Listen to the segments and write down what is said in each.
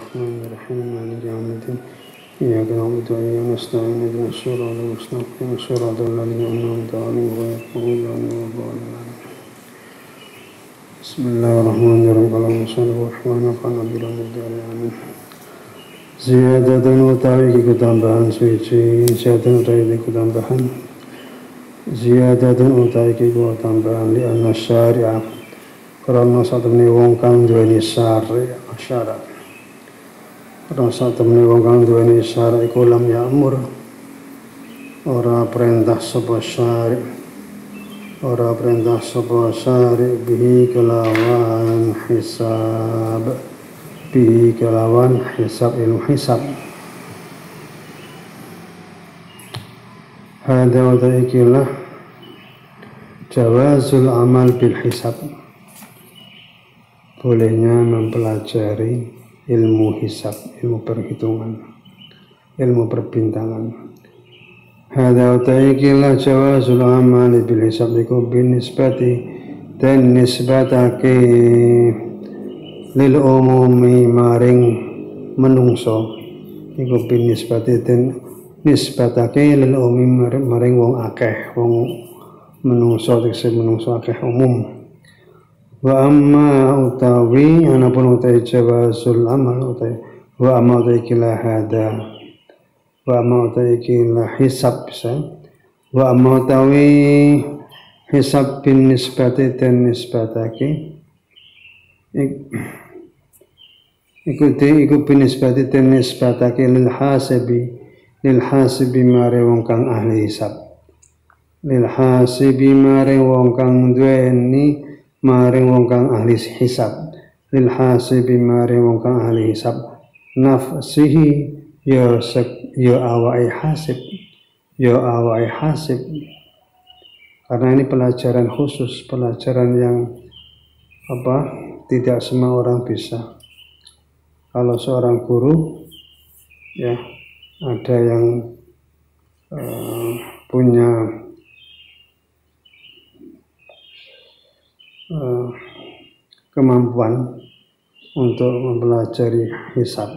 الرحمن الرحيم مالك يوم الدين إياك نعبد وإياك نستعين اهدنا الصراط المستقيم صراط الذين أنعمت عليهم غير المغضوب عليهم ولا الضالين بسم الله الرحمن الرحيم اللهم صل وسلم ala nabiyyina Muhammad. Ziyadatan utawi iku tambahan suci, ziyadatan utawi iku tambahan, ziyadatan utawi iku tambahan li anna syari'a karena satemene wong kang duweni syarat. Karena satemene wong kang duweni syarat iku lam ya'mur ora perintah sapa syari', ora perintah sapa syari' bihi kelawan hisab. Bihi kelawan hisab ilmu hisab. Hada wadaikilah jawazul amal bil hisab. Bolehnya mempelajari ilmu hisab, ilmu perhitungan, ilmu perbintangan. Hada wadaikilah jawazul amal bil hisab iku binisbati dan nisbatake lil umumi maring menungso iku binisbati den nisbatake lil umumi maring wong akeh, wong menungso tegese menungso akeh umum. Wa amma utawi anapun utawi jawazul amal utawi wa amma utawi kila hada wa amma utawi kila hisab bisa wa amma utawi hisab bin nisbati den nisbatake iku binisbati nisbatake lil hasibi mare wong kang ahli hisab, lil hasibi mare wong kang duweni mare wong kang ahli hisab, lil hasibi mare wong kang ahli hisab nafsihi ya awai hasib karena ini pelajaran khusus, pelajaran yang tidak semua orang bisa. Kalau seorang guru ya ada yang punya kemampuan untuk mempelajari hisab.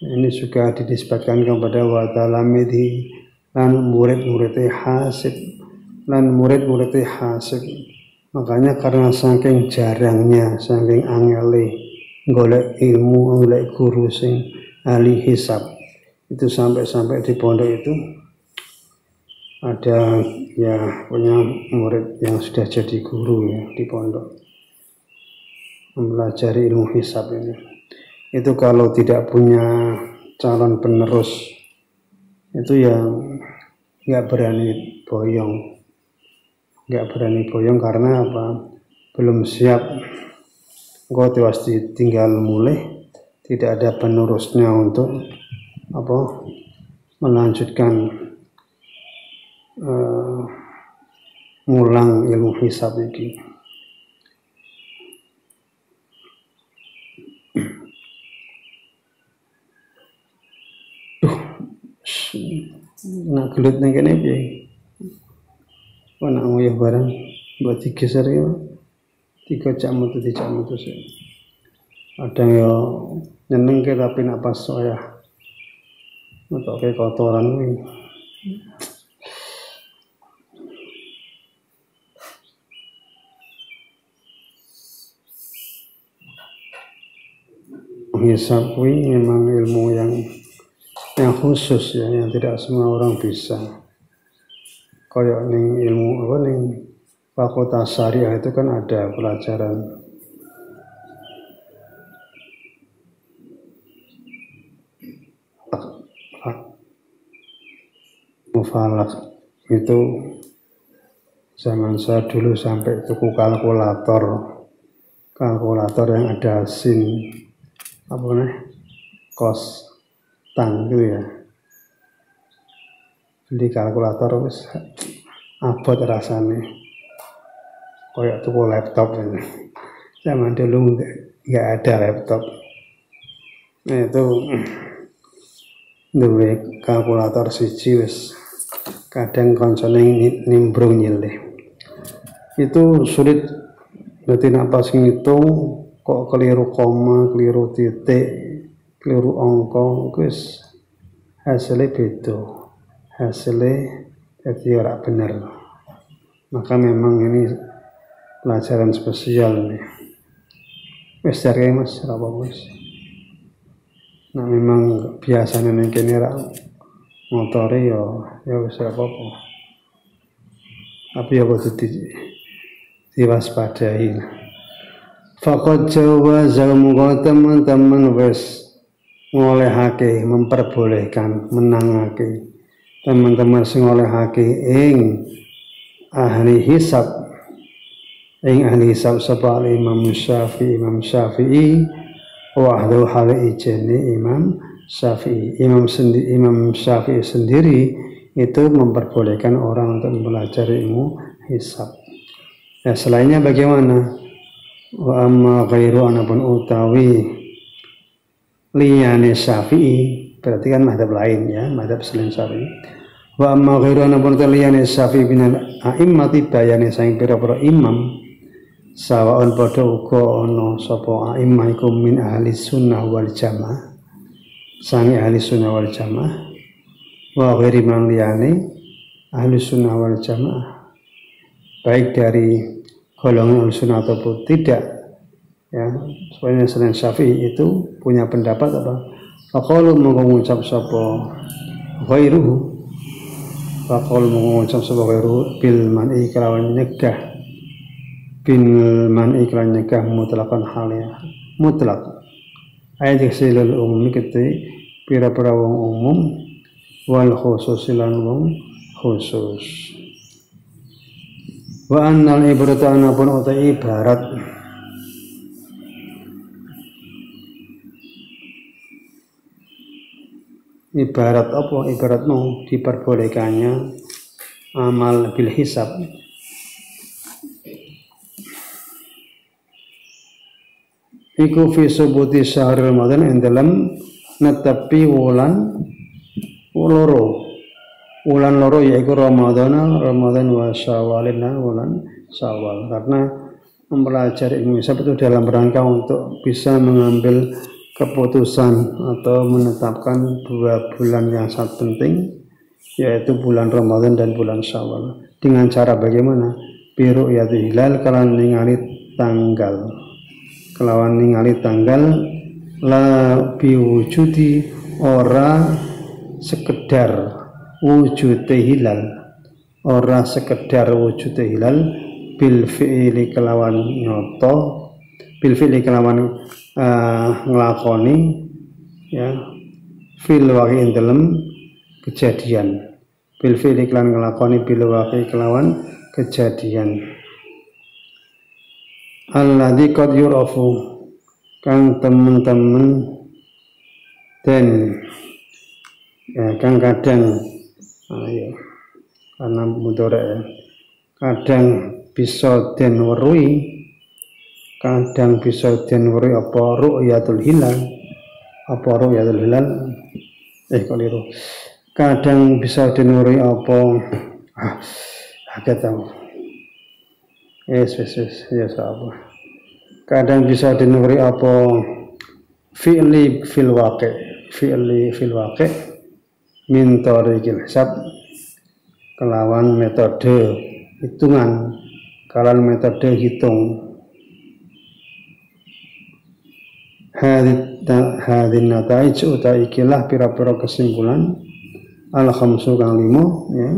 Ini juga dinisbatkan kepada wa talamidhi lan murid-muridnya hasib, lan murid-muridnya hasib. Makanya karena saking jarangnya, saking angele golek ilmu, golek guru sing ahli hisab, itu sampai di pondok itu ada ya punya murid yang sudah jadi guru ya di pondok mempelajari ilmu hisab ini. Itu kalau tidak punya calon penerus itu yang nggak berani boyong. Nggak berani boyong karena apa? Belum siap. Kok tiwas tinggal mulai, tidak ada penerusnya untuk melanjutkan ngulang ilmu hisab ini. Nak gelut ning kene piye? Nak nguyuh barang buat digeser ya 3 jam sih. Ada yang nyeneng ke tapi nak pas saya untuk kayak kotoran ini. Hisab ini memang ilmu yang khusus ya, yang tidak semua orang bisa. Kayak ning ilmu ning Fakultas Syariah itu kan ada pelajaran mufalak itu zaman saya dulu sampai tuku kalkulator yang ada sin kos tang gitu ya. Beli kalkulator wis abot rasane kayak tuku laptop ini. Zaman dulu nggak ada laptop. Nah itu duwe kalkulator siji wis kadang koncone nimbrung nyilih. Itu sulit berarti nak pas ngitung kok keliru koma, keliru titik, keliru angka, wis hasilnya beda, hasilnya jadi ora bener. Maka memang ini pelajaran spesial nih. Wis cari mas, apa mas? Nah memang biasanya nih kini rak motori ya wis apa-apa. Tapi ya kudu diwaspadai. Faqad jawaza muga teman-teman wis ngolehake, memperbolehkan, menangake teman-teman sing ngolehake ing ahli hisab sapa Imam Syafi'i wahdahu hale ijene Imam Syafi'i. Imam Syafi'i sendiri itu memperbolehkan orang untuk belajar ilmu hisab. Ya selainnya bagaimana? Wa amma ghairu anapun utawi liyane Syafi'i, berarti kan madhab lain ya, madhab selain Syafi'i. Wa amma ghairu anapun utawi liyane Syafi'i binal a'immati bayane saing pira-pira imam sawaun padha uga ana sapa a'immah iku min ahli sunnah wal jamaah, sange ahli sunnah wal jamaah, wa ghairi man liyane ahli sunnah wal jamaah, baik dari golongan sunnah ataupun tidak ya. Sebenarnya selain Syafi'i itu punya pendapat apa? Faqalu mengucap sapa ghairuhu, faqalu mengucap sapa ghairuhu bil man'i kelawan nyegah, bil man'i kelawan nyegah mutlaqan halnya mutlak. Ayat silul umum kete pira-pira wong umum wal khusus lan wong khusus. Wa annal ibrata anapun utai ibarat apa? Ibarat diperbolehkannya amal bil hisab iku fi subuti syahr Ramadan ing dalem netepi wulan loro yaitu Ramadan wa Syawalin dan bulan Syawal. Karena mempelajari ilmu hisab itu dalam rangka untuk bisa mengambil keputusan atau menetapkan 2 bulan yang sangat penting, yaitu bulan Ramadan dan bulan Syawal. Dengan cara bagaimana? Biru yaitu hilal kalawan ningali tanggal la biwujudi ora sekedar wujude hilal, ora sekedar wujude hilal bil fi'li kelawan nyoto, bil fi'li kelawan nglakoni ya, fil waqi dalam kejadian, bil fi'li kelawan nglakoni bil waqi kelawan kejadian. Alladzi qad yurafu kang temen-temen dan ya, kang kadang ya, karena mudhari ya, kadang bisa den weruhi, kadang bisa den weruhi apa ru'yatul hilal, keliru, kadang bisa den weruhi apa agak tahu yes apa, kadang bisa den weruhi apa fi'li fil waqi min tariqil hisab kelawan metode hitungan, kalawan metode hitung. Hadin nataij utai ikilah pira-pira kesimpulan al-khamsu kang 5 ya.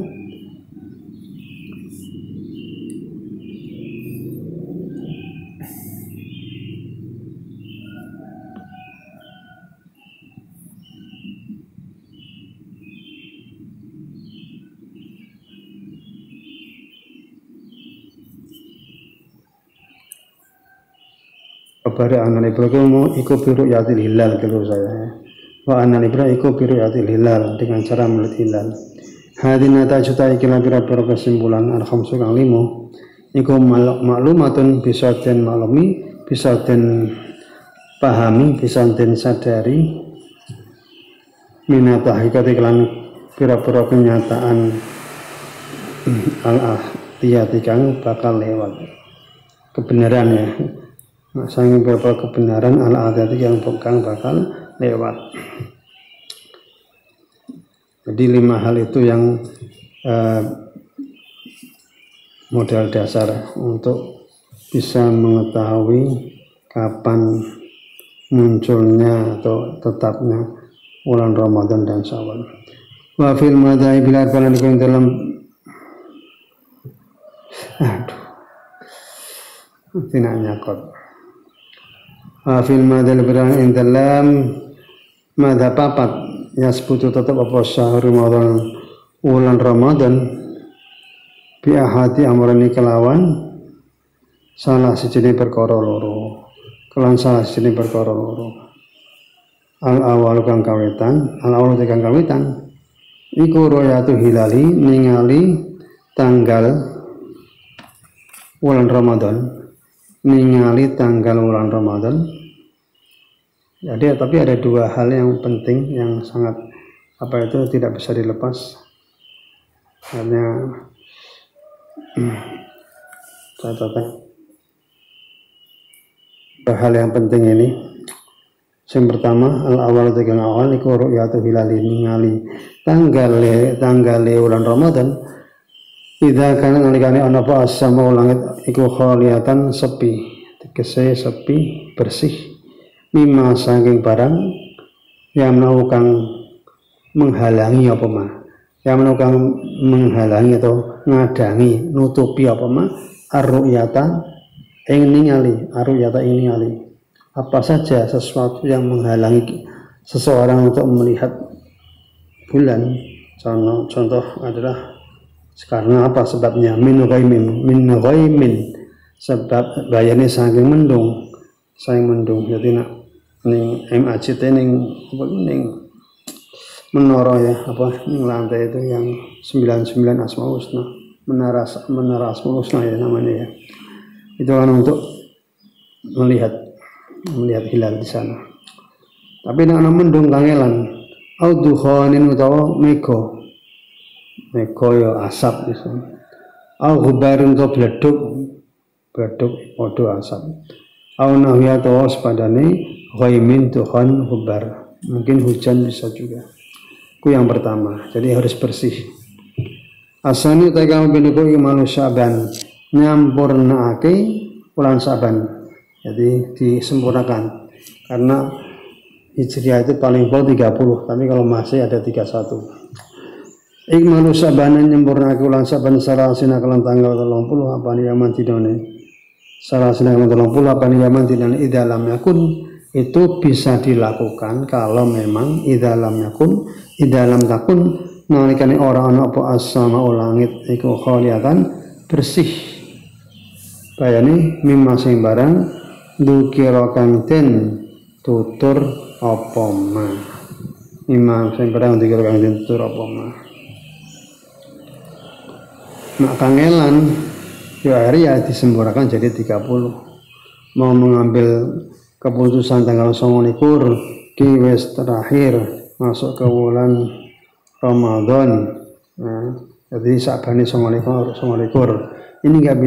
Pada anal ibrahim iku biru yatil hilal kalau saya. Wa anal ibrahim iku biru yatil hilal dengan cara melihat hilal. Hadina ta juta ikilah pira-pira kesimpulan al-khamsu kang 5 iku maklumatun bisa den maklumi, bisa den pahami, bisa den sadari minata hakikati kelan pira-pira kenyataan al-ahtiyati kang bakal lewat kebenaran ya. Saking beberapa kebenaran al-adati yang bakal lewat. Jadi 5 hal itu yang modal dasar untuk bisa mengetahui kapan munculnya atau tetapnya bulan Ramadan dan Syawal. Wa fil madai bila balan dalam tidak nyakot. Wa fil madai balan dalam madhab papat yasbutu tetap apa syahr Ramadan bulan Ramadan bi ahadi amrani kelawan salah siji perkara loro. Kelan salah siji perkara loro. Al awal kang kawitan iku royatu hilali ningali tanggal bulan Ramadan. Jadi tapi ada 2 hal yang penting yang sangat tidak bisa dilepas. Karena catatan hal yang penting ini. Yang pertama al-awal tegang awal iku ru'yatu hilali ningali tanggale bulan Ramadan. Idza kana nalikane ana apa as-sama langit iku khaliyatan sepi, tegese sepi bersih mimma saking barang yang kang menghalangi apa mah. Yang kang menghalangi atau ngadangi nutupi apa mah ar-ru'yata ing ningali apa saja sesuatu yang menghalangi seseorang untuk melihat bulan. Contoh adalah karena apa sebabnya min ghaimin sebab bayane saking mendung. Jadi nak ning MACT ning menara ya ning lantai itu yang 99 Asmaul Husna, menara Asmaul Husna ya namanya ya. Itu kan untuk melihat hilal di sana. Tapi nek ana mendung kangelan au dukhanin utawa mega ya asap iso. Au ghubarin to bleduk padha asap. Au nahya to sepadane ghaimin dukhan ghubar. Mungkin hujan bisa juga. Itu yang pertama. Jadi harus bersih. Asani tagam biniku imalu Syaban nyampurnaake bulan Syaban. Jadi disempurnakan karena Hijriah itu paling pol 30, tapi kalau masih ada 31. Ikmalu Syabanan nyempurnakan bulan Syaban sarasina kalan tanggal 30 apa ni yaman tidone. Sarasina kalan 30 apa ni yaman tidone idalam yakun itu bisa dilakukan kalau memang idalam takun nalikane ora ana apa as-sama langit iku khaliyatan bersih. Bayane mimma sing barang dukira kang den tutur apa ma imam sing barang dukira kang den tutur apa ma nak kangelan ya disempurnakan jadi 30. Mau mengambil keputusan tanggal 29 ki wis terakhir masuk ke bulan Ramadan. Jadi Sya'ban 29 ini nggak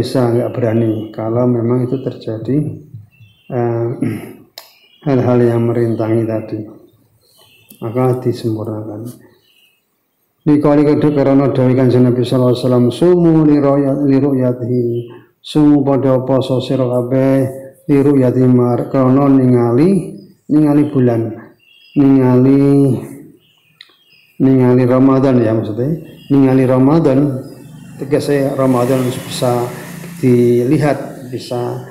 berani kalau memang itu terjadi hal-hal yang merintangi tadi, maka disempurnakan. Dikali kedua karena dawuh Kanjeng Nabi sallallahu alaihi wasallam sumu li ru'yatihi sumu padha poso sira kabeh li ru'yati mar karena ningali bulan ningali Ramadan ya maksudnya ningali Ramadan tegese Ramadan bisa dilihat bisa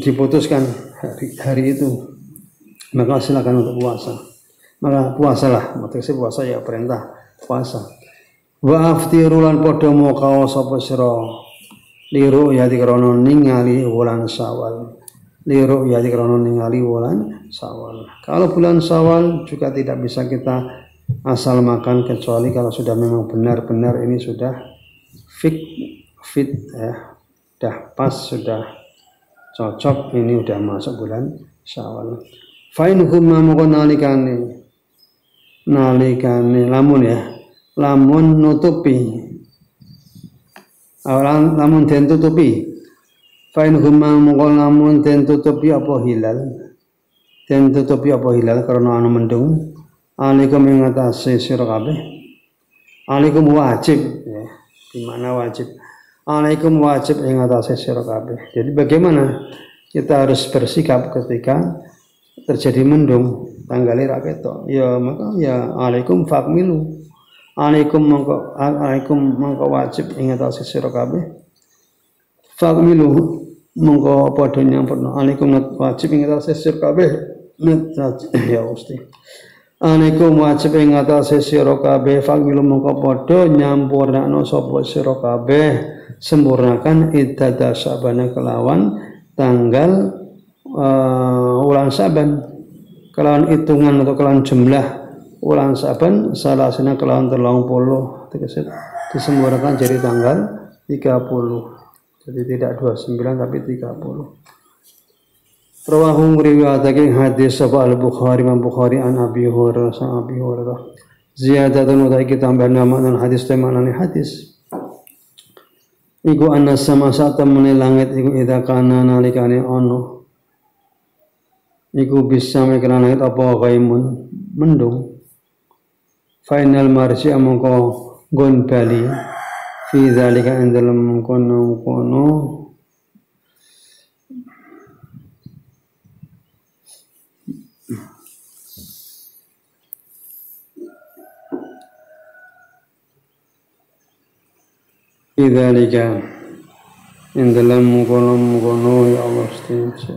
diputuskan hari itu, maka silakan untuk puasa. Maka puasalah, maksudnya puasa ya perintah puasa. Wa aftirulan padha moko sapa sira liru ya dikrono ningali wulan Syawal. Kalau bulan Syawal juga tidak bisa kita asal makan kecuali kalau sudah memang benar-benar ini sudah fit ya, sudah pas, sudah cocok, ini udah masuk bulan Syawal. Fa'in humma moko nalikane lamun nutupi lamun den tutupi Fa'in humang mongkol namun den tutupi apa hilal karena ana mendung alaikum ing atase sira kabeh alaikum wajib ya di mana wajib alaikum wajib ing atase sira kabeh. Jadi bagaimana kita harus bersikap ketika terjadi mendung tanggalnya raketo ya maka ya alaikum fakmilu alaikum mongko wajib ing atase sira kabeh fakmilu mongko padha nyampurna alaikum wajib ing atase sira kabeh ya Gusti alaikum wajib ing atase sira kabeh fakmilu mongko padha nyampurnakno sapa sira kabeh sempurnakan iddata Sa'ban kelawan tanggal ulang Sa'ban kelawan hitungan atau kelawan jumlah ulang Sa'ban salasina kelawan 30 tegese disempurnakan jadi tanggal 30 jadi tidak 29 tapi 30. Rawahu riwayatake hadis sapa Al-Bukhari Imam Bukhari an Abi Hurairah sa Abi Hurairah ziyadatun utai tambahan makna hadis temanane hadis iku anna sama satamune langit iku idza kana nalikane ono iku bisa mikirane langit apa ghaimun mendung final marji amangka nggon bali fi dzalika indalem kono Idzalika in dalam kono ya Allah setuju.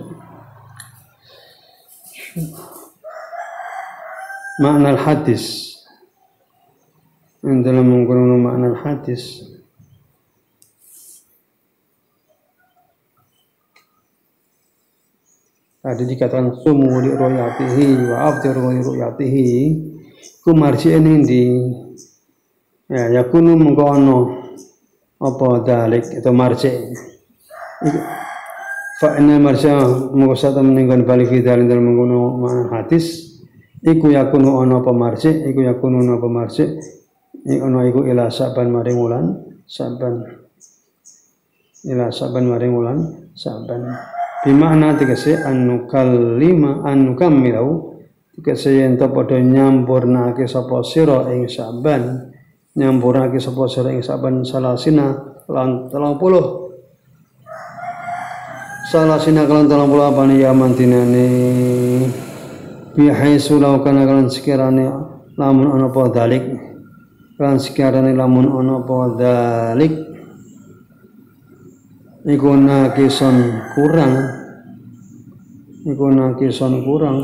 Makna hadis in dalam kono makna hadis tadi dikatakan sumu li ru'yatihi wa aftiru li ru'yatihi ku marji'in di ya yakunu mengkono apa dalik itu marji fa inna marja mengusata meninggal balik fidal dalam menggunakan makna hadis iku yakunu ono apa marji iku yakunu ono apa marji iku ila Sa'ban maring wulan Sa'ban ila Sa'ban maring wulan Sa'ban bimakna tegese anukammilau tegese yen to padha nyampurnake sapa sira ing Sa'ban nyampurnake sapa sira ing Sa'ban salasina lan 30 salasina lan 30 apane ya mantinane bihai sulau kana kan sekirane lamun ana apa dalik kan sekirane lamun ana apa dalik iku nakison kurang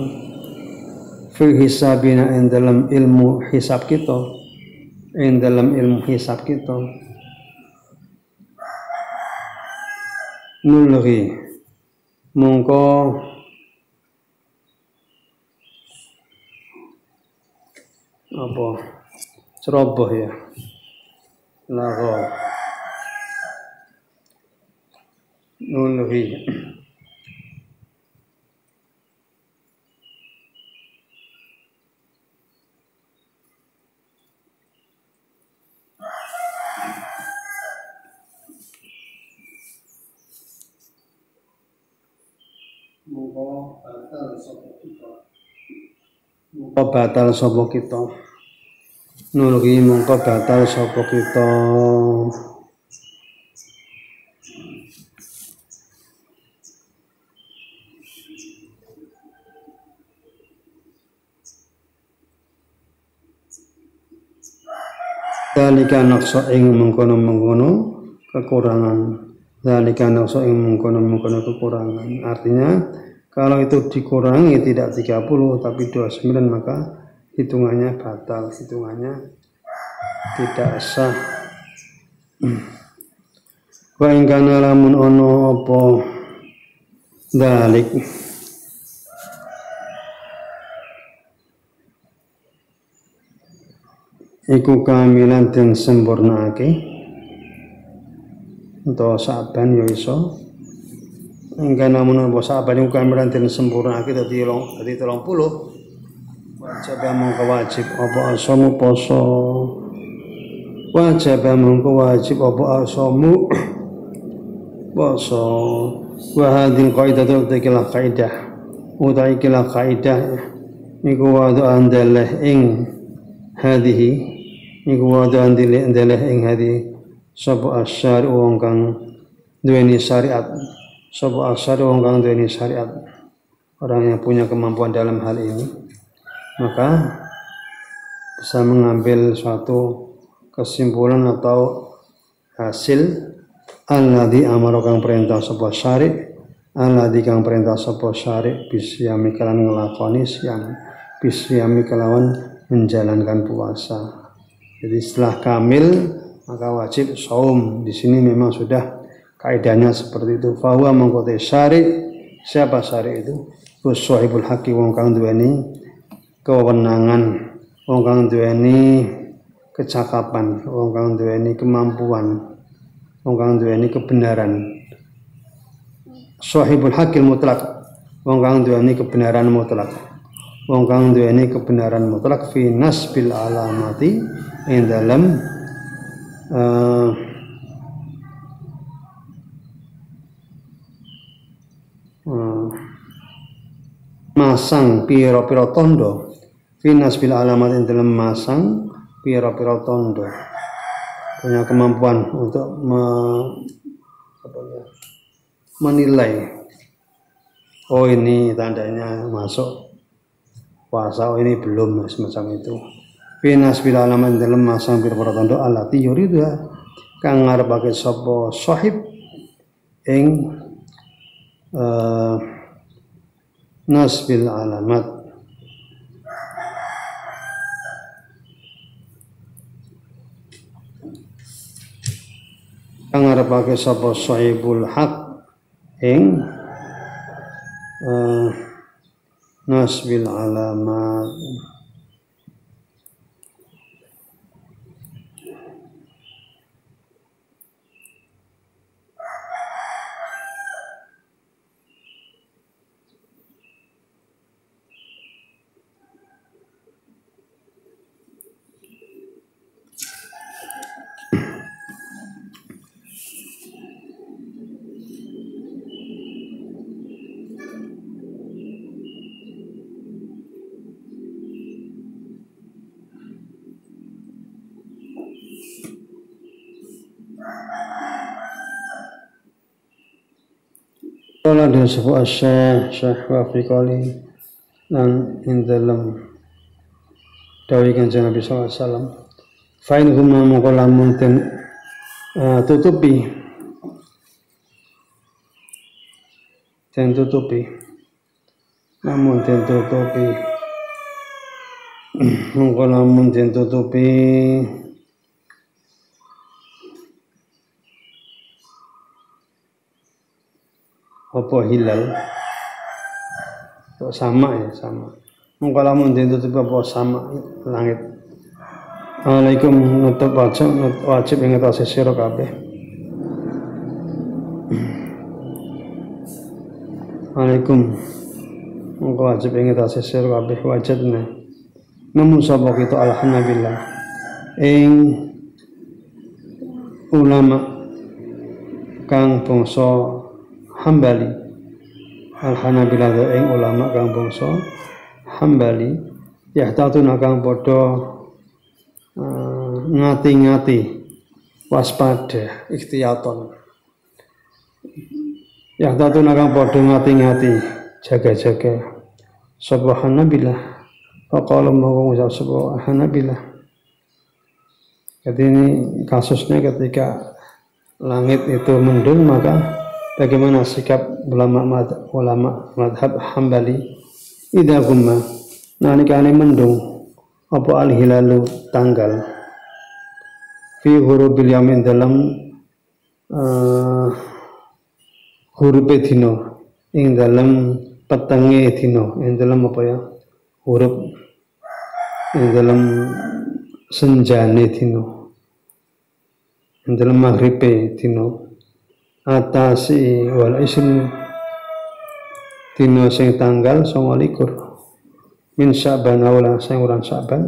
fi hisabina ing dalam ilmu hisab kita nulghi mongko apa ceroboh ya lago nulghi batal sapa kita nulgi mongko batal sapa kita dalika naqsa ing mengkono-mengkono kekurangan dalika naqsa ing mengkono-mengkono kekurangan artinya kalau itu dikurangi tidak 30 tapi 29 maka hitungannya batal, hitungannya tidak sah. Wa in kana lamun ono apa dalik iku kamilan den sempurnake utawa Sa'ban ya iso enggan namun apa Sa'ban iku kamilan den sempurnake dadi 30 wajib mongko wajib apa asamu poso wajib mongko wajib apa asamu poso wa hadhil qaidatu takilah kaidah utai kilah kaidah iku wadu andalah ing hadhihi iku wadu andalah ing hadhihi sapa asyari wong kang duweni syariat, sapa asyari wong kang duweni syariat, orang yang punya kemampuan dalam hal ini maka bisa mengambil suatu kesimpulan atau hasil alladzi amara kang perintah sapa syari, alladzi kang perintah sapa syari bisyami kalan nglakoni siam, bisyami kelawan menjalankan puasa. Jadi setelah kamil maka wajib saum. Di sini memang sudah kaidahnya seperti itu. Fahuwa mangkote syari, siapa syari itu? Sahibul haqqi wong kang duweni kewenangan, wong kang duweni kecakapan, wong kang duweni kemampuan, wong kang duweni kebenaran. Sahibul haqqil mutlak, wong kang duweni kebenaran mutlak, wong kang duweni kebenaran mutlak fi nasbil alamati ing dalam masang pira-pira tondo, fi nasbil alamat ing dalam masang pira-pira tondo, punya kemampuan untuk menilai, oh ini tandanya masuk puasa, oh ini belum, semacam itu. Fi nasbil alamat dalam masang pira-pira tondo alati yuridu kang ngarepake sapa sahib ing nasbil alamat kang ngarepake sapa sahibul haq ing nasbil alamat Kala dan sebuah syekh wa fi qali dan in dalam dawai Kanjeng Nabi sallallahu alaihi wasallam fa in huma maqalamun tutupi namun tutupi maqalamun tutupi apa hilal sama ya sama mengkalamun ditutup apa sama langit. Assalamualaikum nutup wajib ing atase sira kabeh. Waalaikum mengko wajib ing atase sira kabeh wajibna namun sapa kita alhamdulillah ing ulama kang bangsa Hambali al-Hanabilah ing ulama kang bangsa Hambali yahtatuna kang padha ngati-ngati waspada ikhtiyaton yahtatuna kang padha ngati-ngati jaga-jaga sapa Hanabilah faqala mau ngucap sapa Hanabilah. Jadi ini kasusnya ketika langit itu mendung maka bagaimana sikap ulama madhab Hambali idza gumma nalikane mendung apa al-hilalu tanggal fi hurubil yamin dalam hurupe dina ing dalam petenge dina ing dalam apa ya huruf ing dalam senjane dina ing dalam maghribe dina atasi wal isri dina sing tanggal 29 min Sya'ban awal sing bulan Sya'ban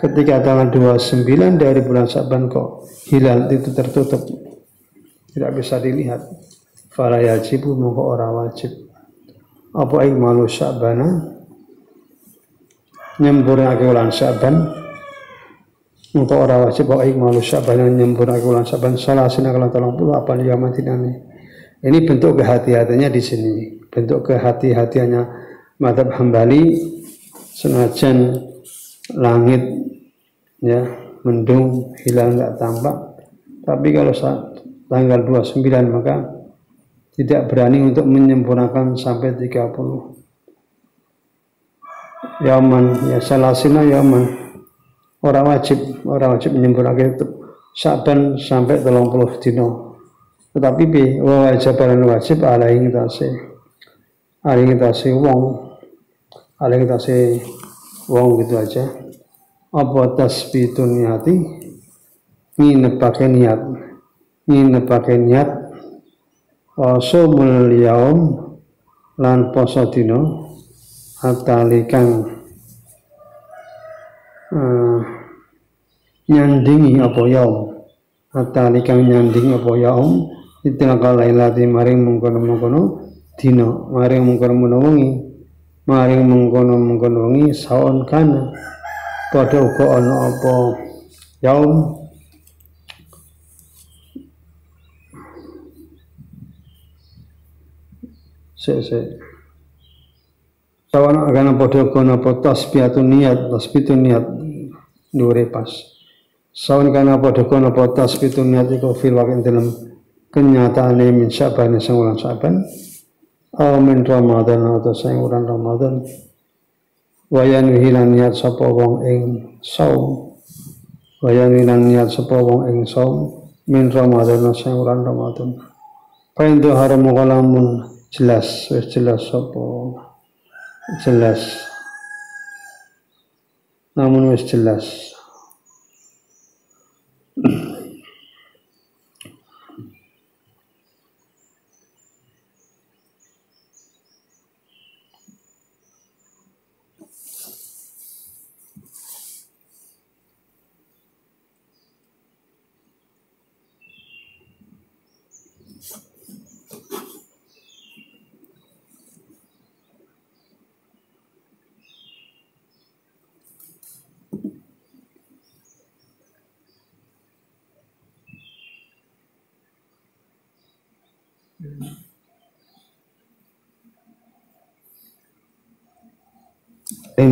ketika tanggal 29 dari bulan Sya'ban kok hilal itu tertutup tidak bisa dilihat fala yajibu mongko ora wajib apa ikmalu Sya'bana nyempurnake wulan Sya'ban mongko ora wajib apa ikmalu Sya'bana nyempurnake wulan Sya'ban salasina kala 30 apa yamadinane. Ini bentuk kehati-hatiannya di sini, bentuk kehati-hatiannya mazhab Hambali. Senajan langit ya mendung hilang nggak tampak, tapi kalau tanggal 29 maka tidak berani untuk menyempurnakan sampai 30 yaman ya salasina yaman. Orang wajib menyempurnakan itu Sya'ban sampai 30 dino. Tetapi wajiban wajib alaihi wong gitu aja. Apa tasbitun niati nginepake niat sumul yaum lan poso dino atalikang nyandingi apa yaum atalikang nyandingi apa yaum itilaka lailati maring mengkono-mengkono dino maring mengkono wengi saon kana padha uga ana apa yaum sawan agana padha kono apa tasbitun niat dure pas sawan kana padha kono apa tasbitun niat iku fil waqin dalam kenyataane min Sya'ban sing wulan Sya'ban aw min Ramadan atau sing wulan Ramadan wayan hilan niat sapa wong ing saum min Ramadan sing wulan Ramadan paindu haram kalamun jelas namun wis jelas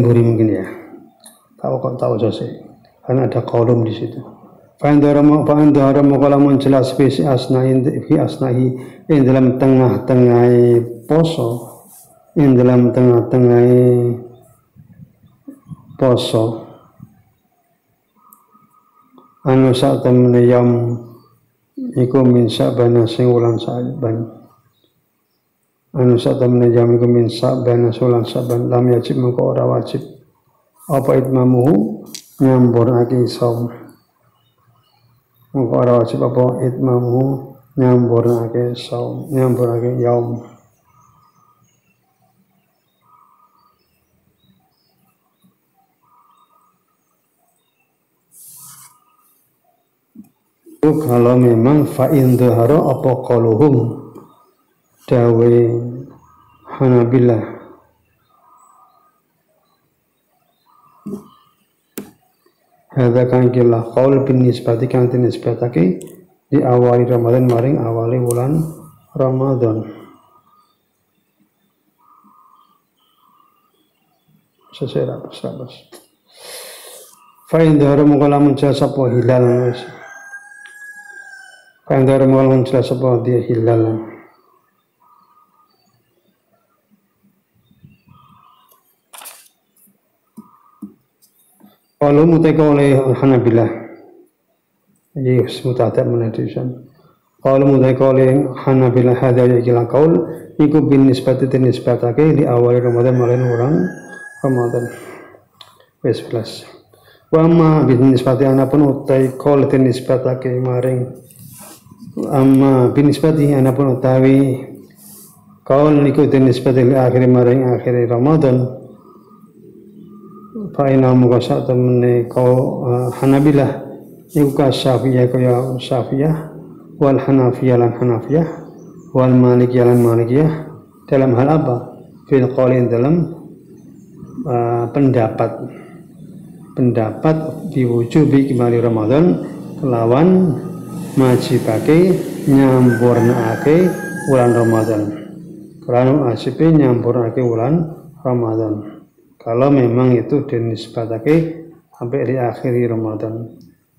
Buri mungkin ya, tahu sih, karena ada kolom di situ. Fa'andharamu kalamun jelas fi asnahi in dalam tengah-tengah poso, anu sak temene yam iku min Sya'ban sing wulan Sya'ban. Anu satamne jam iku min Sya'ban sulan Sya'ban lam yajib mengko ora wajib apa itmamu nyamburake saum mengko ora wajib apa itmamu nyamburake yaum kalau memang fa'in dhahara apa qaluhum dawe Hanabilah hadza kan kila qaul bin nisbati kan nisbatake di awali Ramadan maring awali bulan Ramadan sesera pas fa'in dhahara mukalamun jasapa hilal fa'in dhahara mukalamun jasapa dia hilal kalau muteka oleh Hanabilah, jadi mutadak menadiskan. Kalau muteka oleh Hanabilah ada yang kira kaul, ikut bin nisbati nisbatake di awal Ramadan malam orang Ramadan. Wes plus. Wama bin nisbati anapun utai kaul nisbatake maring. Amma bin nisbati anapun utawi kaul ikut nisbati di akhir maring akhir Ramadan. Fa'ina muka temene kau Hanabilah iku ka Syafi'iyah kaya Syafi'iyah wal Hanafiyah lan Hanafiyah wal malikiyah lan malikiyah dalam hal apa? Fil qaulin dalam pendapat diwujubi kembali Ramadan kelawan majibake nyampurnake bulan Ramadan. Kalau wajib nyampurnake bulan Ramadan. Kalau memang itu dinisbatake sampai di akhir Ramadan.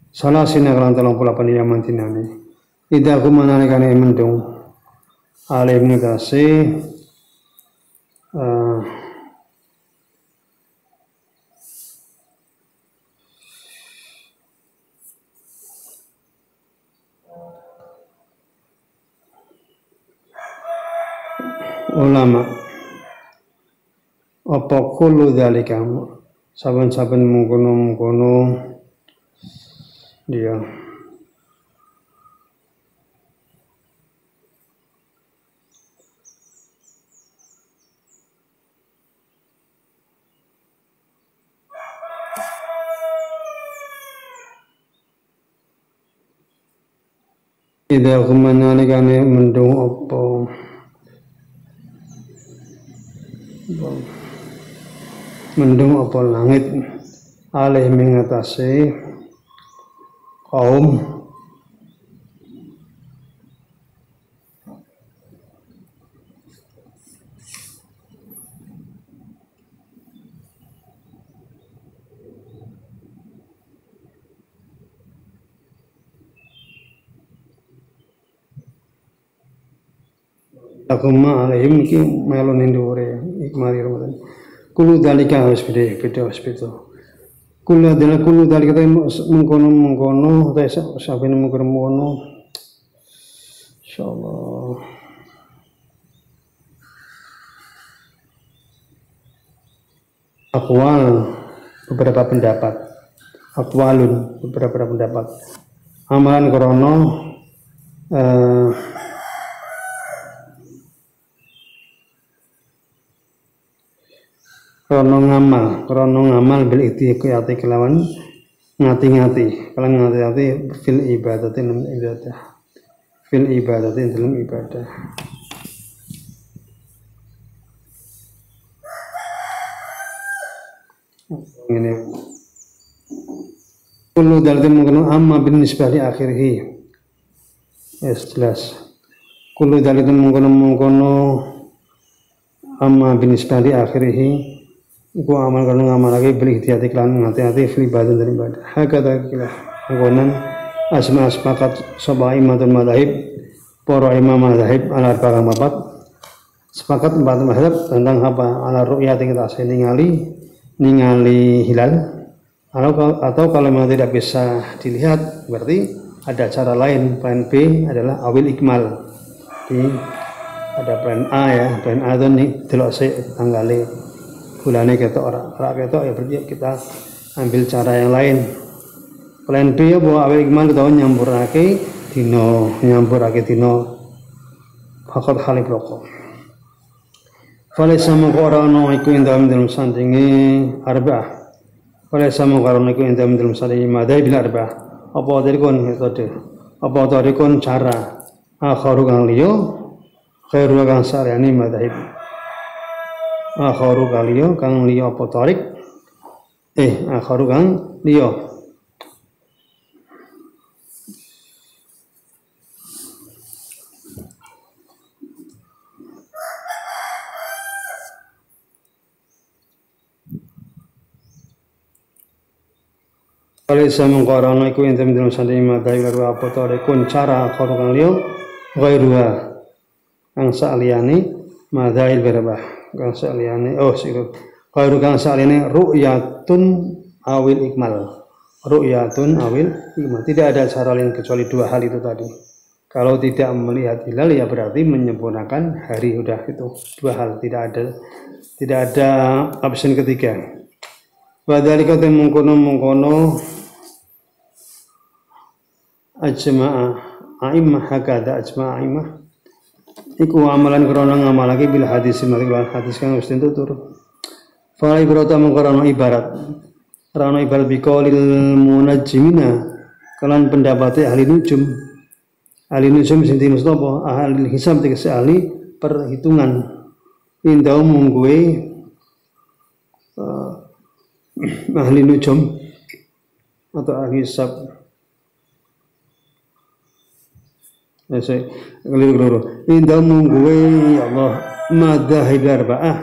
Salah sina kalan 38 yaman dinane. Ida kumanane mendung alim negasi ulama apa kullu dzalika saben-saben mengkono dia ida kumanane mendung apa mendung apa langit alih mengatasi kaum Akuma alaihim ki melon indure ikmari Ramadan. Kulu dalika harus beda. Kulu dalika mengkono sampai mengkono. Insyaallah. Aqwal beberapa pendapat. Aqwalun beberapa pendapat. Amalan krono krono ngamal bil ikhtiati kelawan ngati-ngati fil ibadati dalam ibadah ini kullu dalika mungkin amma bin nisbah li akhirih jelas kullu dalika mungkin amma bin nisbah li akhirih iku amal kalau ngamal lagi beli hati-hati kelan hati-hati fil ibadah dari ibadah hakata kila ngonan asma sepakat sobai imatul madhab para imam madhab ala arba'a mapat sepakat empat madhab tentang apa ala ru'yat yang kita ningali hilal atau kalau memang tidak bisa dilihat berarti ada cara lain. Plan B adalah awil ikmal. Jadi ada plan A ya, plan A itu nih delok sik tanggale bulane ketok ora ketok ya berarti kita ambil cara yang lain. Plan B ya bahwa awil ikmal kita nyampurake dino fakat halib rokok. Fale sama korano iku indam dalam sandingi arba'ah. Fale sama korano iku indam dalam sandingi madai bila arba'ah. Apa tadi kon metode? Apa tadi kon cara? Akharu kang liyo, khairu kang sarani madhab. Akharu kang liyo apa tarik? Akharu kang liyo. Kalau sama korano iku ente dalam sandingi madai baru apa tarik kon cara akharu kang liyo, khairu kang saliyane madai berabah. Kang saliyane khairu kang saliyane ru'yatun awil ikmal. Ru'yatun awil ikmal. Tidak ada cara lain kecuali dua hal itu tadi. Kalau tidak melihat hilal ya berarti menyempurnakan hari udah itu dua hal, tidak ada option ketiga. Wadhalika mengkono ajma'a a'immah hakada ajma'a a'immah iku amalan krana ngamalake bil hadis maliklan hadis kang wis tutur. Fa ibrata mengkono ibarat biqaulil munajjimina kalan pendapate ahli nujum ahli nujum sing dinustapa ahli hisab tegese ahli perhitungan indau mungguwe ahli nujum atau ahli hisab saya keliru indau mungguwe ya Allah madhahib arba'ah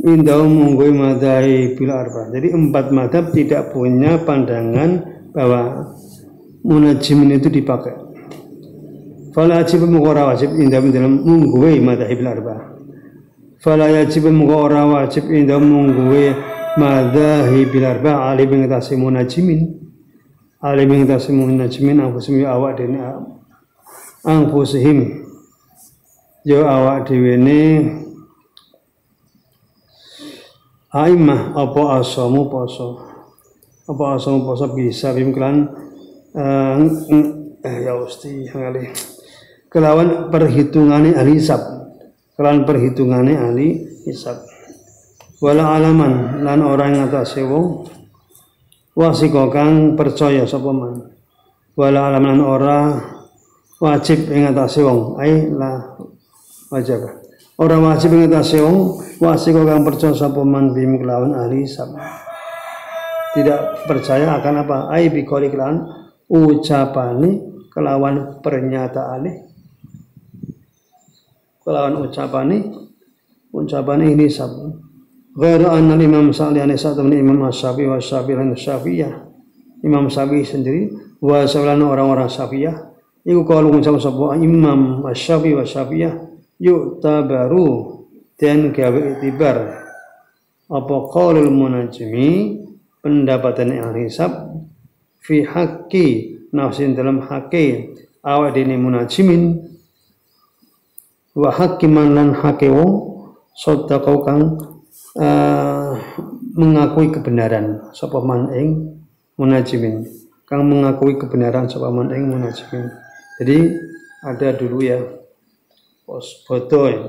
indau mungguwe madhahib arba'ah. Jadi 4 madhab tidak punya pandangan bahwa munajimin itu dipakai. Fala yajib mughara wajib indam dalam mungguwe madhahib arba'ah. Fala yajib mughara wajib indam mungguwe madhahib arba'ah alim mengatasi munajimin. Alim mengatasi munajimin anfusihim awak dene anfusihim yo awak dhewe ne aimah apa asamu poso. Apa asal poso bisa bimklan ya usti ngali kelawan perhitungane ahli hisab kelawan perhitungane ahli hisab wala alaman lan orang ngatasi wong wasiko kang percaya sapa man wala alaman ora wajib ing ngatasi wong ai la wajib ora wajib ing ngatasi wong wasiko kang percaya sapa man bim kelawan ahli hisab tidak percaya akan apa? Ai bikoli kelawan ucapane kelawan pernyataane kelawan ucapane ini sab. Ghairu anna Imam Sa'liyani sa'atun Imam Syafi'i wa Syafi'i dan Syafi'iyah. Imam Syafi'i sendiri wa saulana orang-orang Syafi'iyah iku kalau ngucap sapa Imam Syafi'i wa Syafi'iyah yuk tabaru dan gawe itibar apa qaulul munajjimi pendapatan ahli hisab fi haqqi nafsin dalam haqqi awak dene munajimin wa haqqi man lan haqqi wong sadaqau kang mengakui kebenaran sapa man ing munajimin kang mengakui kebenaran sapa man ing munajimin. Jadi ada dulu ya foto ya.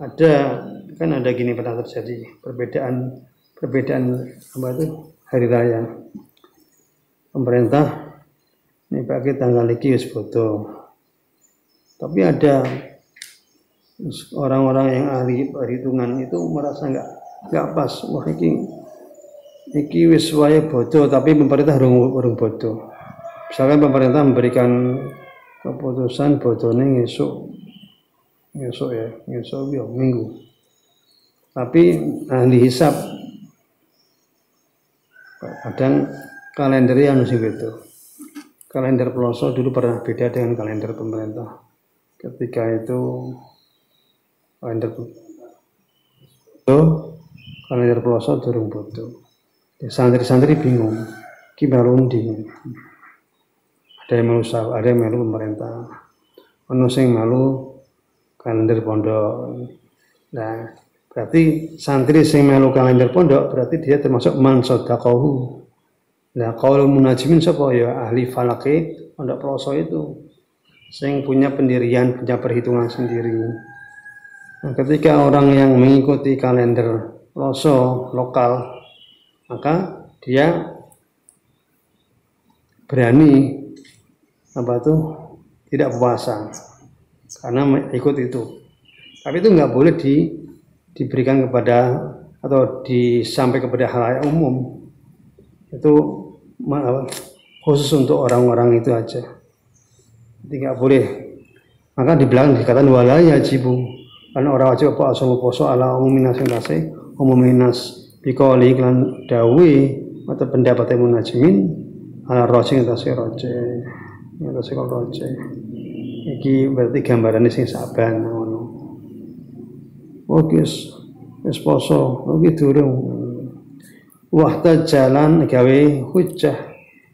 Ada gini pernah terjadi perbedaan apa itu hari raya pemerintah ini pakai tanggal iki wis foto tapi ada orang-orang yang ahli perhitungan itu merasa nggak pas wah iki wis wae foto tapi pemerintah urung foto misalkan pemerintah memberikan keputusan fotone ngesuk ya minggu tapi ahli hisab kadang kalender yang sing beda. Kalender pelosok dulu pernah beda dengan kalender pemerintah. Ketika itu kalender pelosok durung bodo. Santri-santri bingung. Ki barundi. Ada yang melu ada yang melu pemerintah. Ono sing melu kalender pondok. Nah, berarti santri sing melu kalender pondok berarti dia termasuk man sadaqahu. Nah, kalau munajimin sapa ya ahli falaki pondok pelosok itu sing punya pendirian, punya perhitungan sendiri. Nah, ketika orang yang mengikuti kalender pelosok lokal maka dia berani tidak puasa karena ikut itu. Tapi itu nggak boleh diberikan kepada atau disampaikan kepada halayak umum. Itu khusus untuk orang-orang itu aja. Jadi nggak boleh. Maka di belakang dikatakan wala yajibu. Karena orang wajib apa asal poso ala umuminas yang kasih umuminas bikoli iklan dawi atau pendapat munajimin ala rojing atasnya roje. Iki berarti gambarannya sing saban ngono. Oke, wis poso, oke durung. Wahta jalan gawe hujjah,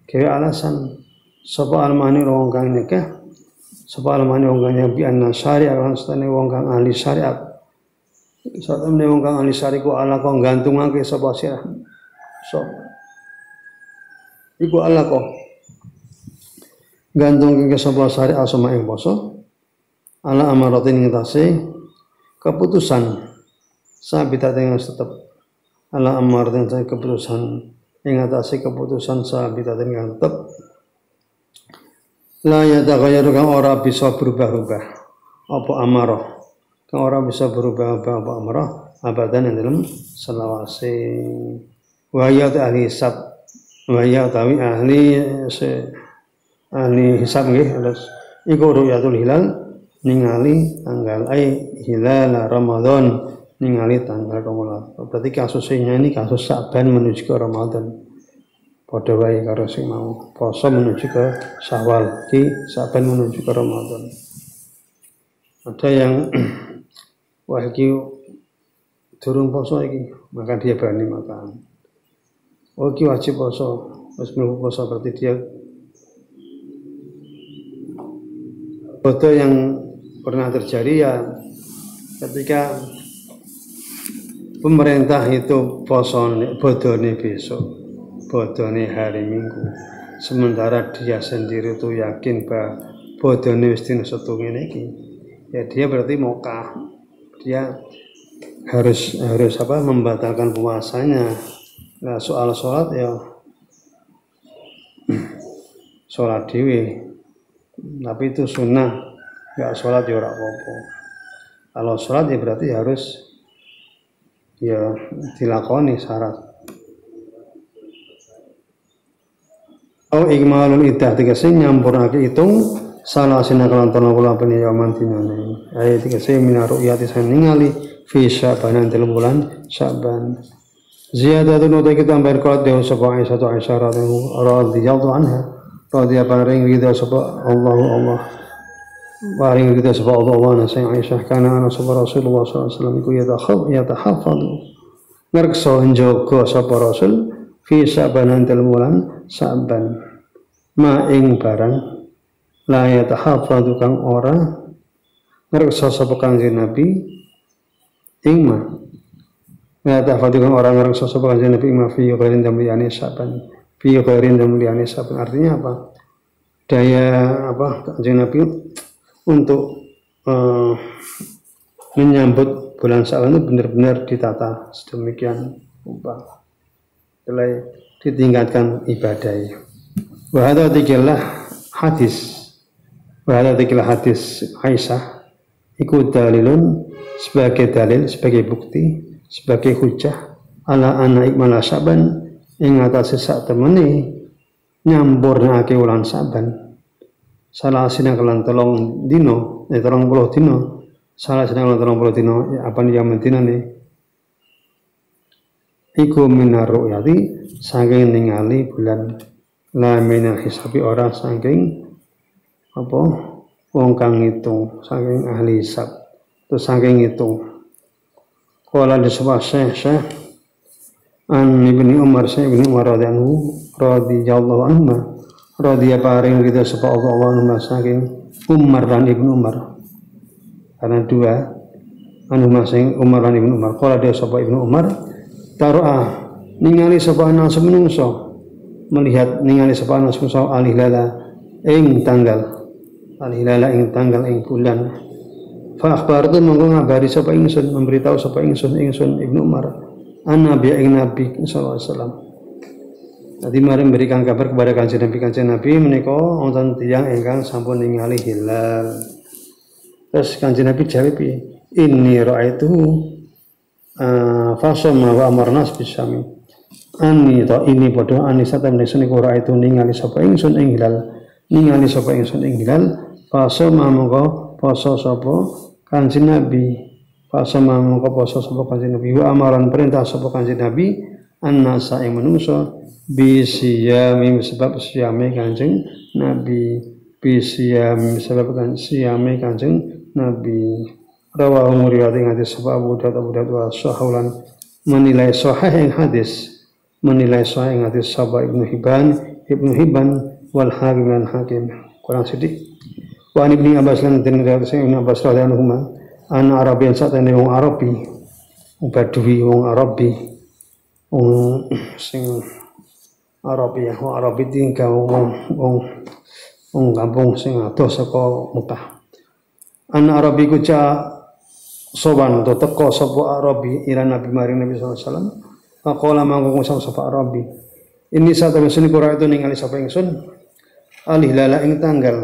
gawe alasan sapa almani wong kang nikah, sapa almani wong kang bi anna syariat lan setane wong kang ahli syariat. Satune wong kang ahli syariat ku ala kok gantungake sapa sirah. Iku ala kok gantung ke sapa syariat sama ing poso. Ala amaratin ngetase keputusan sabitat yang tetap ala amaratin keputusan yang ngetase keputusan sabitat yang tetap La yataghayyaru kang ora bisa berubah-ubah apa amarah kang ora bisa berubah-ubah apa amarah abadan yang dalam selawase wa ya ahli hisab wa ya tawi ahli hisab nggih terus iku ru'yatul hilal ningali tanggal hilal Ramadan ningali tanggal Ramadan. Berarti kasusnya ini kasus Sa'ban menuju ke Ramadan. Padha wae karo sing mau. Poso menuju ke Syawal, iki Sa'ban menuju ke Ramadan. Ada yang wah iki durung poso iki, maka dia berani makan. Oh iki wajib poso, wis mlebu poso berarti dia foto yang pernah terjadi ya ketika pemerintah itu posone bodone besok, bodone hari Minggu. Sementara dia sendiri tuh yakin bahwa bodone wis dina setu ngene iki. Ya dia berarti mokah. Dia harus membatalkan puasanya. Nah, soal sholat ya sholat dewe. Tapi itu sunnah. Enggak sholat ya ora apa-apa. Kalau sholat ya berarti harus ya dilakoni syarat. Au ikmalul iddah tegese nyampurake hitung salah sinakalan 38 yaman dinane. Ayat tegese minaru yati ningali fi Sya'ban dalam bulan Sya'ban. Ziyadatun uta kita tambahan qad dewa sapa Aisyah radhiyallahu anha. Radhiya paring ridha sapa Allah. Paring ridha sapa Allah nasi Aisyah kana ana sapa Rasulullah sallallahu alaihi wasallam iku yatahaffadhu ngerksa njaga sapa Rasul fi Sya'ban dalam bulan Sya'ban ma ing barang la yatahaffadhu kang ora ngerksa sapa Kanjeng Nabi ing ma yatahaffadhu kang ora ngerksa sapa Kanjeng Nabi ma fi ghairin damliyane Sya'ban fi ghairin damliyane Sya'ban artinya apa? Daya Kanjeng Nabi untuk menyambut bulan Sya'ban itu benar-benar ditata sedemikian rupa. Mulai ditingkatkan ibadah. Wa hadza dzikirlah hadis Aisyah iku dalilun sebagai dalil, sebagai bukti, sebagai hujjah ala anna ikmal Sya'ban ing atase sak temene nyamburake wulan Sya'ban. Salah sina kelan 3 dina, 30 dina. Salah sina kelan 30 dina apa yang mentinane iku minar ru'yati saking ningali bulan la minal hisabi ora saking wong kang ngitung, saking ahli hisab terus saking ngitung. Qala disebut Syekh an Ibnu Umar radhiyallahu anhu radhiya paring kita sapa Allah saking Umar lan Ibnu Umar karena dua anu masing Umar lan Ibnu Umar. Qala dia sapa Ibnu Umar taru'ah ningali sapa ana semenungso melihat ningali sapa ana semenungso al-hilala ing tanggal ing bulan fa akhbartu monggo ngabari sapa ingsun memberitahu sapa ingsun Ibnu Umar Nabi sallallahu alaihi wasallam. Tadi mari memberikan kabar kepada kanjeng Nabi menika wonten tiyang ingkang sampun ningali hilal. Terus kanjeng Nabi jawab inni ra'aituhu fasama wa amarnas bisami. Ini padha anisa temne niku ra'aitu ningali sapa ingsun ing hilal. Fasama mongko poso sapa kanjeng Nabi. Fasama mongko poso sapa kanjeng Nabi wa amaran perintah sapa kanjeng Nabi annasa ing manungsa bisiyami sebab siyame kanjeng Nabi rawahu muriwati hadis sebab Abu Dawud wa sahulan menilai sahih hadis sahaba Ibnu Hibban wal Hakim kurang sedikit wa Ibnu Abbas lan den Ibnu Abbas radhiyallahu anhu ana Arabian satene wong Arabi Badui wong Arabi sing Arabi tinggal wong kampung sing adoh saka Mekah. Ana Arabi ku ca sowan to teko sapa Arabi ila Nabi maring Nabi sallallahu alaihi wasallam. Faqala mangko sapa Arabi. Ini satu mesin Qur'an itu ningali sapa ingsun. al hilala ing tanggal.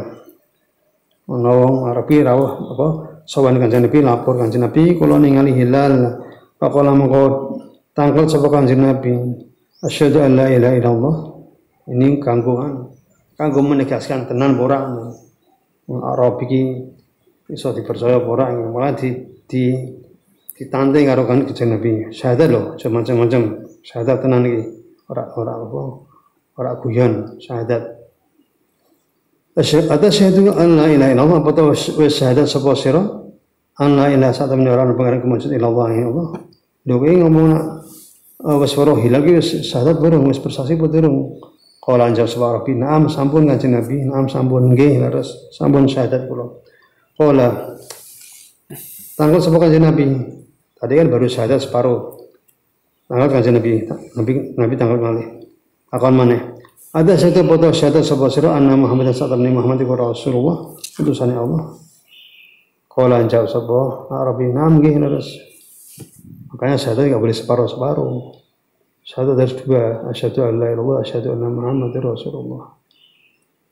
Ana wong Arabi rawuh apa sowan Kanjeng Nabi lapor Kanjeng Nabi kula ningali hilal. Faqala mengko tanggal sapa Kanjeng Nabi asyhadu an la ilaha illallah. Ini kanggo menegaskan tenan ora Arabi iki iso dipercaya ora malah ditantang karo Kanjeng Nabi. Syahadat lho, macam-macam. Syahadat tenan iki. Ora guyon, syahadat. Asyhadu an la ilaha illallah apa wis syahadat sapa sira an la ilaha sak temene ora ana pangeran kemaksud illallah ya Allah. Lho kowe ngomong wis weruh hilal iki wis syahadat bareng wis persasi apa durung? Qala anjab sapa Rabbi na'am sampun Kanjeng Nabi, na'am sampun nggih leres sampun syahadat kula. Qala tanggal sapa Kanjeng Nabi. Tadi kan baru syahadat separuh. Tanggal Kanjeng Nabi tanggal malih. Akon maneh. Ada satu foto syahadat sapa sira anna Muhammad sallallahu alaihi Muhammad iku Rasulullah utusane Allah. Qala jawab sapa Arabi nam nggih leres. Makanya syahadat enggak boleh separuh-separuh. Syahadat harus dua, asyhadu an la ilaha illallah, asyhadu anna Muhammadar Rasulullah.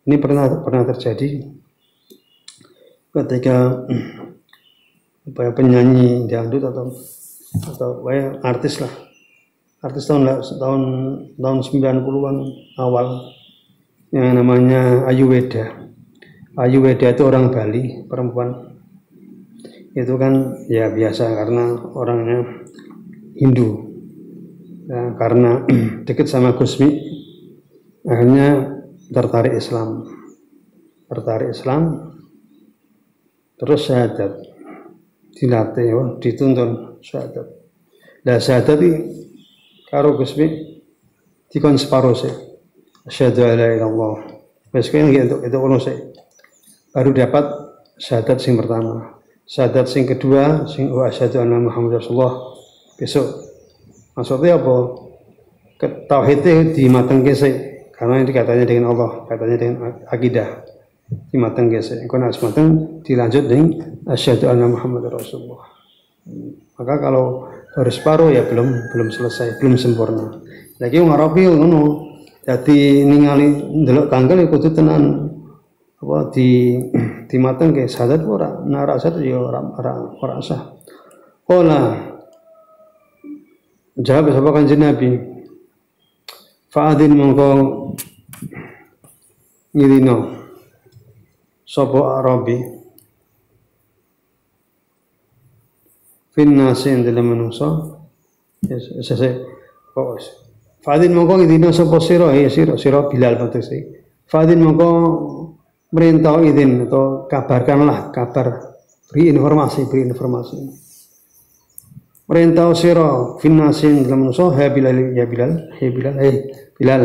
Ini pernah terjadi ketika penyanyi dangdut atau artis lah. Artis tahun 90-an awal yang namanya Ayu Weda. Ayu Weda itu orang Bali, perempuan. Itu kan ya biasa karena orangnya Hindu. Ya, karena dekat sama Gusmi akhirnya tertarik Islam. Terus syahadat. Dilatih, dituntun syahadat. Nah syahadat ini karo Gusmi dikon separuh sih. Asyhadu an la ilaha illallah. Wes kene itu ono sih. Baru dapat syahadat sing pertama. Syahadat sing kedua sing asyhadu anna Muhammadar Rasulullah. Besok maksudnya apa? Tauhidnya dimatengke sih. Karena ini katanya dengan Allah, katanya dengan akidah. Dimatengke sih. Engko nek mateng dilanjut dengan asyhadu anna Muhammadar Rasulullah. Maka kalau baru separuh ya belum selesai, belum sempurna. Lagi wong Arabi ngono. Dadi ningali ndelok tanggal ya kudu tenan apa dimatengke syahadat ora, nek syahadat ya ora sah. Qala jawab sapa Kanjeng Nabi. Fa'adin mongko ngirino sapa Arabi finnasin dalam manusia Fadin mongko idina sapa sira sira Bilal patese. Fadin mongko merintah izin atau kabarkanlah kabar beri informasi. Merintah sira finnasin dalam manusia Bilal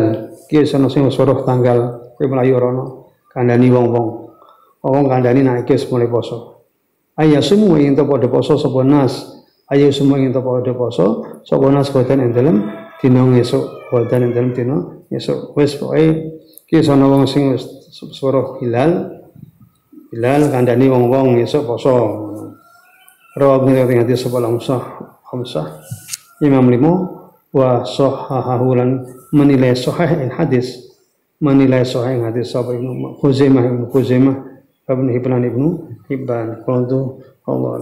ki sono sing suruh tanggal kowe mlayu rono kandhani wong kandhani nek iki mulai poso. Ayo semua yang tak pada poso sapa nas. Ayo semua yang tak pada poso sapa nas koten ing dalem dina esuk, koten ing dalem dina esuk. Wis pokoke ki sono wong sing suruh Bilal kandhani wong esuk poso. Rawab ngene sapa Hamzah Imam Limo wa sahahahu lan menilai sahih hadis sapa Ibnu Khuzaimah Ibnu Hibban Qultu Allah